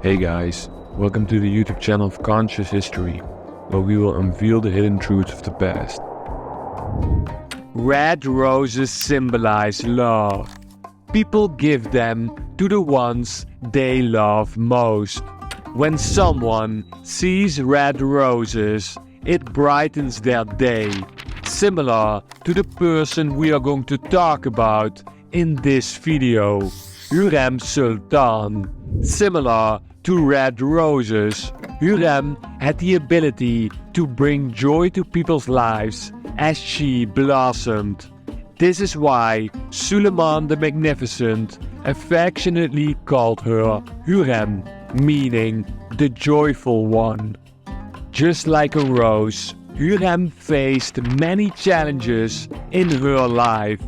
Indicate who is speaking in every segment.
Speaker 1: Hey guys, welcome to the YouTube channel of Conscious History, where we will unveil the hidden truths of the past.
Speaker 2: Red roses symbolize love. People give them to the ones they love most. When someone sees red roses, it brightens their day, similar to the person we are going to talk about in this video, Hurrem Sultan. Similar to red roses, Hürrem had the ability to bring joy to people's lives as she blossomed. This is why Suleiman the Magnificent affectionately called her Hürrem, meaning the joyful one. Just like a rose, Hürrem faced many challenges in her life,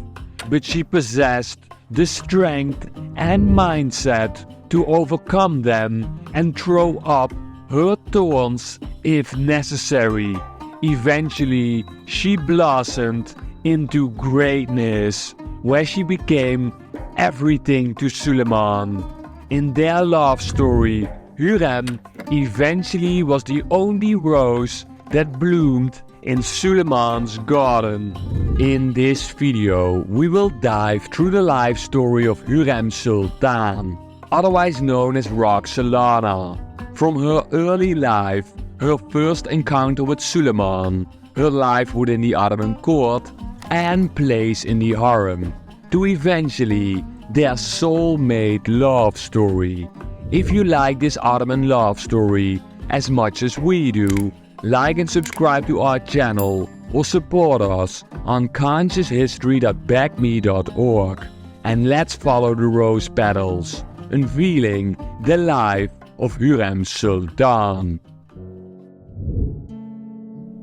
Speaker 2: but she possessed the strength and mindset to overcome them and throw up her thorns if necessary. Eventually, she blossomed into greatness, where she became everything to Suleiman. In their love story, Hürrem eventually was the only rose that bloomed in Suleiman's garden. In this video, we will dive through the life story of Hurrem Sultan, otherwise known as Roxelana. From her early life, her first encounter with Suleiman, her life within the Ottoman court, and place in the harem, to eventually their soulmate love story. If you like this Ottoman love story as much as we do, like and subscribe to our channel or support us on conscioushistory.backme.org, and let's follow the rose petals, unveiling the life of Hurrem Sultan.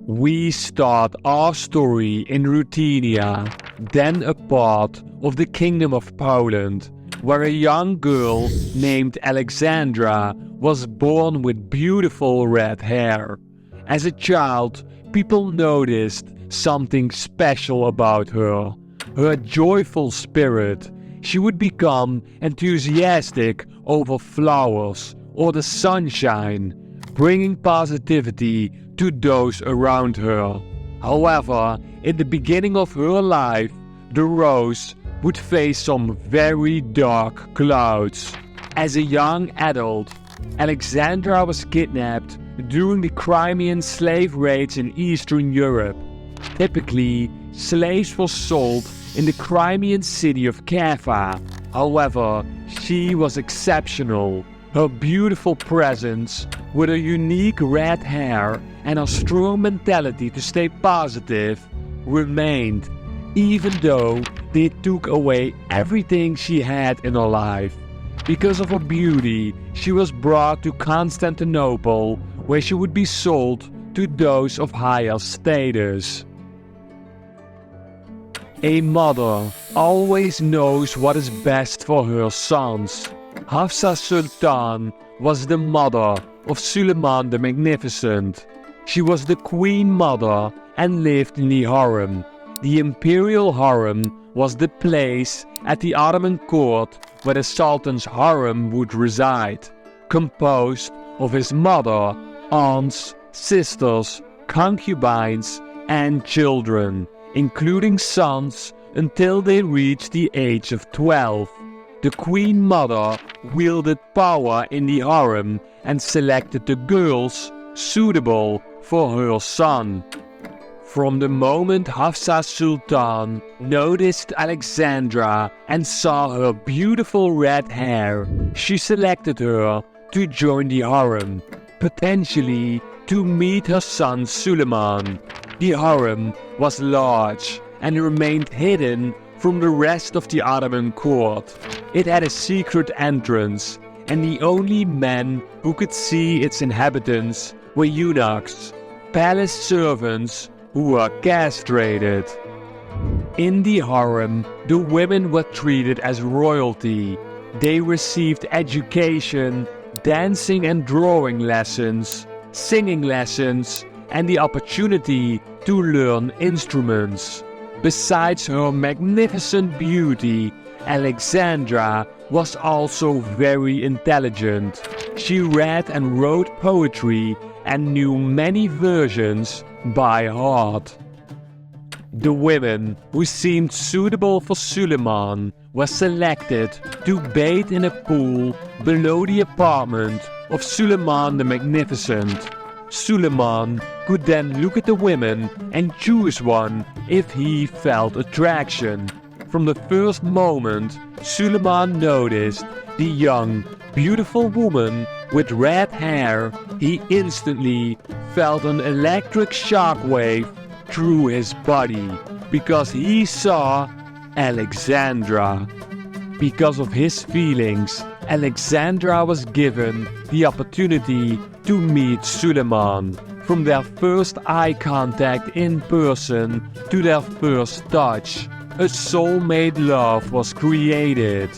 Speaker 2: We start our story in Ruthenia, then a part of the Kingdom of Poland, where a young girl named Alexandra was born with beautiful red hair. As a child, people noticed something special about her. Her joyful spirit. She would become enthusiastic over flowers or the sunshine, bringing positivity to those around her. However, in the beginning of her life, the rose would face some very dark clouds. As a young adult, Alexandra was kidnapped during the Crimean slave raids in Eastern Europe. Typically, slaves were sold in the Crimean city of Kaffa. However, she was exceptional. Her beautiful presence, with her unique red hair and her strong mentality to stay positive, remained, even though they took away everything she had in her life. Because of her beauty, she was brought to Constantinople, where she would be sold to those of higher status. A mother always knows what is best for her sons. Hafsa Sultan was the mother of Suleiman the Magnificent. She was the queen mother and lived in the harem. The imperial harem was the place at the Ottoman court where the Sultan's harem would reside, composed of his mother, aunts, sisters, concubines, and children, including sons until they reached the age of 12. The queen mother wielded power in the harem and selected the girls suitable for her son. From the moment Hafsa Sultan noticed Alexandra and saw her beautiful red hair, she selected her to join the harem, potentially to meet her son Suleiman. The harem was large and remained hidden from the rest of the Ottoman court. It had a secret entrance, and the only men who could see its inhabitants were eunuchs, palace servants who were castrated. In the harem, the women were treated as royalty. They received education, dancing and drawing lessons, singing lessons, and the opportunity to learn instruments. Besides her magnificent beauty, Alexandra was also very intelligent. She read and wrote poetry and knew many versions by heart. The women who seemed suitable for Suleiman were selected to bathe in a pool below the apartment of Suleiman the Magnificent. Suleiman could then look at the women and choose one if he felt attraction. From the first moment, Suleiman noticed the young, beautiful woman with red hair. He instantly felt an electric shockwave through his body because he saw Alexandra. Because of his feelings, Alexandra was given the opportunity to meet Suleiman. From their first eye contact in person to their first touch, a soulmate love was created.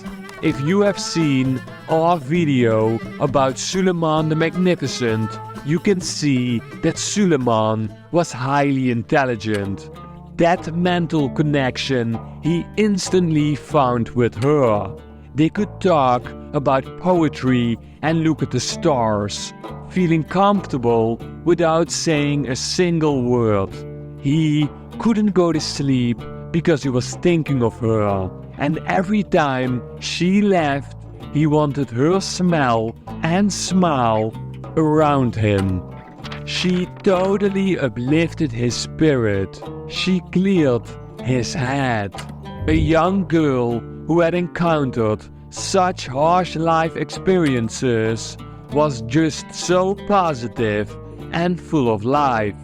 Speaker 2: If you have seen our video about Suleiman the Magnificent, you can see that Suleiman was highly intelligent. That mental connection he instantly found with her. They could talk about poetry and look at the stars, feeling comfortable without saying a single word. He couldn't go to sleep because he was thinking of her, and every time she left, he wanted her smell and smile around him. She totally uplifted his spirit. She cleared his head. A young girl who had encountered such harsh life experiences was just so positive and full of life.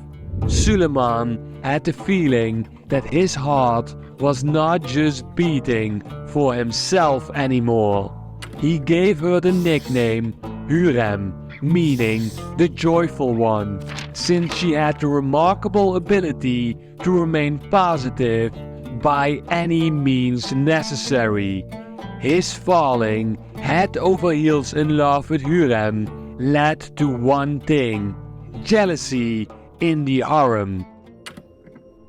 Speaker 2: Suleiman had the feeling that his heart was not just beating for himself anymore. He gave her the nickname Hürrem, meaning the joyful one, since she had the remarkable ability to remain positive by any means necessary. His falling head over heels in love with Hürrem led to one thing: jealousy in the harem.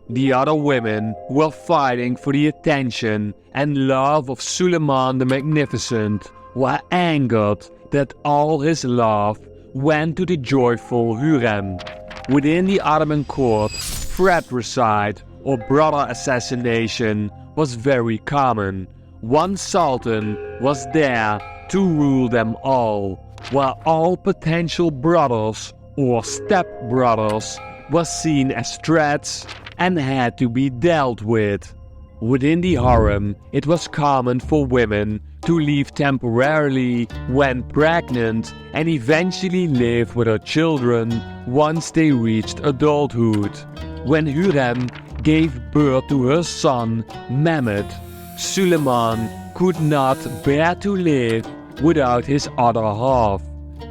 Speaker 2: The other women were fighting for the attention and love of Suleiman the Magnificent were angered that all his love went to the joyful Hürrem. Within the Ottoman court, fratricide or brother assassination was very common. One sultan was there to rule them all, while all potential brothers or stepbrothers were seen as threats and had to be dealt with. Within the harem, it was common for women to leave temporarily when pregnant and eventually live with her children once they reached adulthood. When Hürrem gave birth to her son, Mehmed, Suleiman could not bear to live without his other half.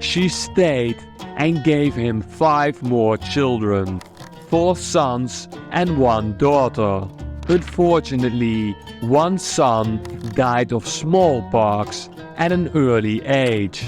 Speaker 2: She stayed and gave him 5 more children, 4 sons and 1 daughter. Unfortunately, one son died of smallpox at an early age.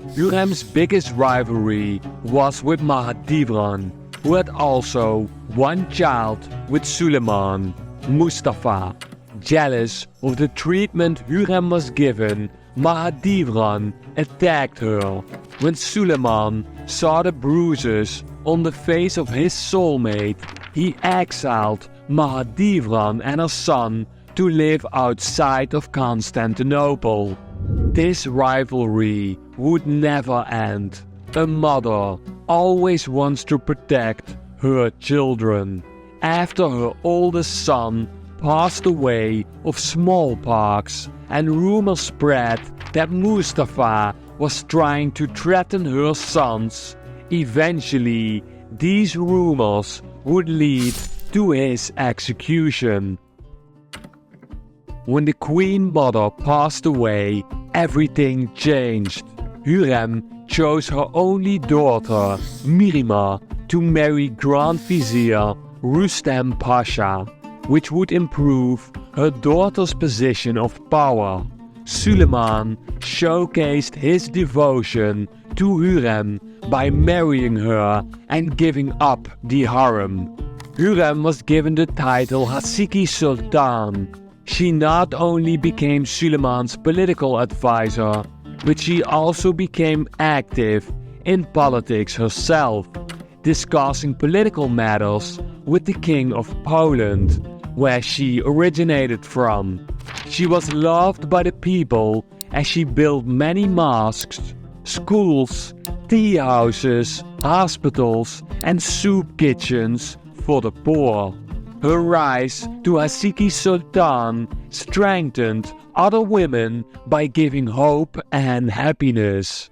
Speaker 2: Hürrem's biggest rivalry was with Mahidevran, who had also 1 child with Suleiman, Mustafa. Jealous of the treatment Hürrem was given, Mahidevran attacked her. When Suleiman saw the bruises on the face of his soulmate, he exiled Mahidevran and her son to live outside of Constantinople. This rivalry would never end. A mother always wants to protect her children. After her oldest son passed away of smallpox, and rumors spread that Mustafa was trying to threaten her sons, eventually these rumors would lead to his execution. When the Queen Mother passed away, everything changed. Hürrem chose her only daughter, Mihrimah, to marry Grand Vizier Rüstem Pasha, which would improve her daughter's position of power. Suleiman showcased his devotion to Hürrem by marrying her and giving up the harem. Hürrem was given the title Haseki Sultan. She not only became Suleiman's political advisor, but she also became active in politics herself, discussing political matters with the King of Poland, where she originated from. She was loved by the people as she built many mosques, schools, tea houses, hospitals, and soup kitchens for the poor. Her rise to Haseki Sultan strengthened other women by giving hope and happiness.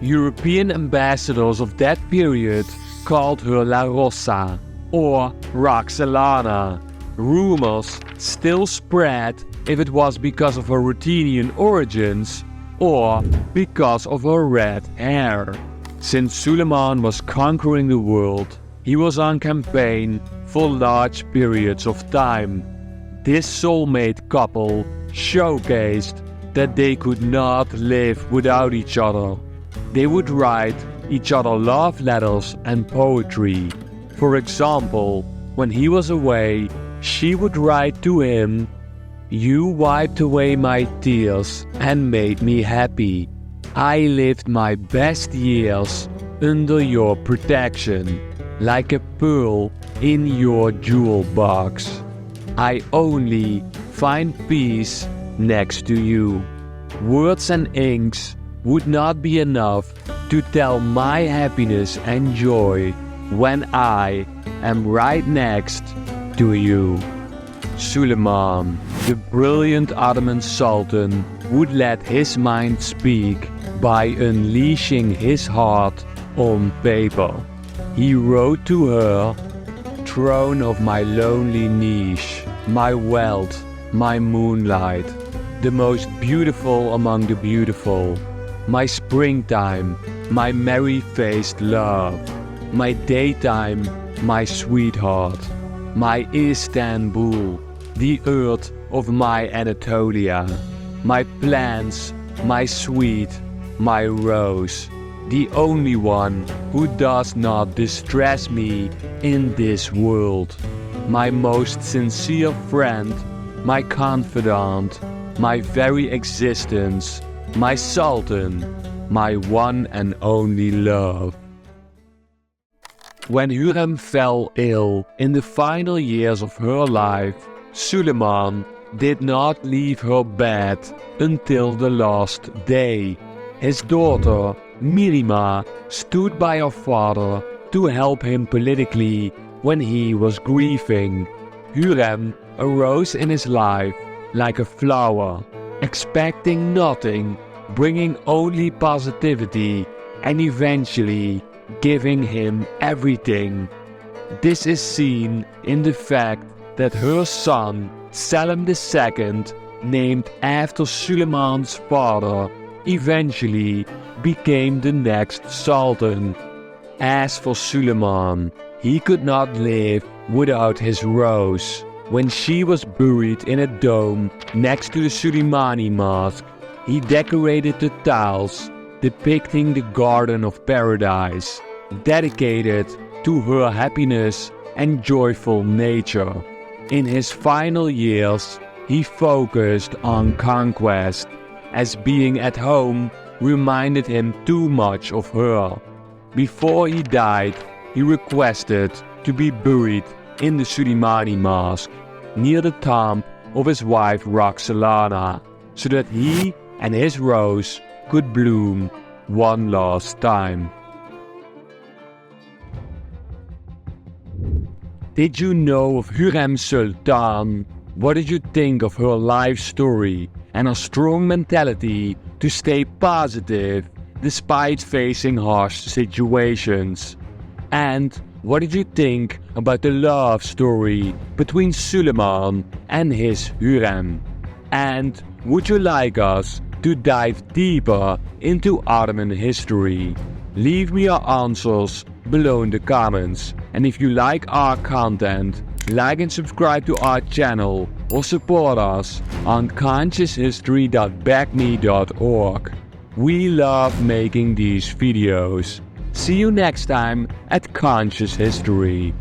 Speaker 2: European ambassadors of that period called her La Rosa or Roxelana. Rumors still spread if it was because of her Ruthenian origins or because of her red hair. Since Suleiman was conquering the world, he was on campaign for large periods of time. This soulmate couple showcased that they could not live without each other. They would write each other love letters and poetry. For example, when he was away, she would write to him, "You wiped away my tears and made me happy. I lived my best years under your protection, like a pearl in your jewel box. I only find peace next to you." Words and inks would not be enough to tell my happiness and joy when I am right next to you. Suleiman, the brilliant Ottoman Sultan, would let his mind speak by unleashing his heart on paper. He wrote to her, "Throne of my lonely niche, my wealth, my moonlight, the most beautiful among the beautiful, my springtime, my merry-faced love, my daytime, my sweetheart, my Istanbul, the earth of my Anatolia, my plants, my sweet, my rose, the only one who does not distress me in this world, my most sincere friend, my confidant, my very existence, my Sultan, my one and only love." When Hürrem fell ill in the final years of her life, Suleiman did not leave her bed until the last day. His daughter, Mihrimah, stood by her father to help him politically when he was grieving. Hürrem arose in his life like a flower, expecting nothing, bringing only positivity, and eventually giving him everything. This is seen in the fact that her son, Selim II, named after Suleiman's father, eventually became the next Sultan. As for Suleiman, he could not live without his rose. When she was buried in a dome next to the Suleimani Mosque, he decorated the tiles depicting the Garden of Paradise, dedicated to her happiness and joyful nature. In his final years, he focused on conquest, as being at home reminded him too much of her. Before he died, he requested to be buried in the Suleimani Mosque, near the tomb of his wife Roxelana, so that he and his rose could bloom one last time. Did you know of Hürrem Sultan? What did you think of her life story and her strong mentality to stay positive despite facing harsh situations? And what did you think about the love story between Suleiman and his Hürrem? And would you like us to dive deeper into Ottoman history? Leave me your answers below in the comments. And if you like our content, like and subscribe to our channel or support us on conscioushistory.backme.org. We love making these videos. See you next time at Conscious History.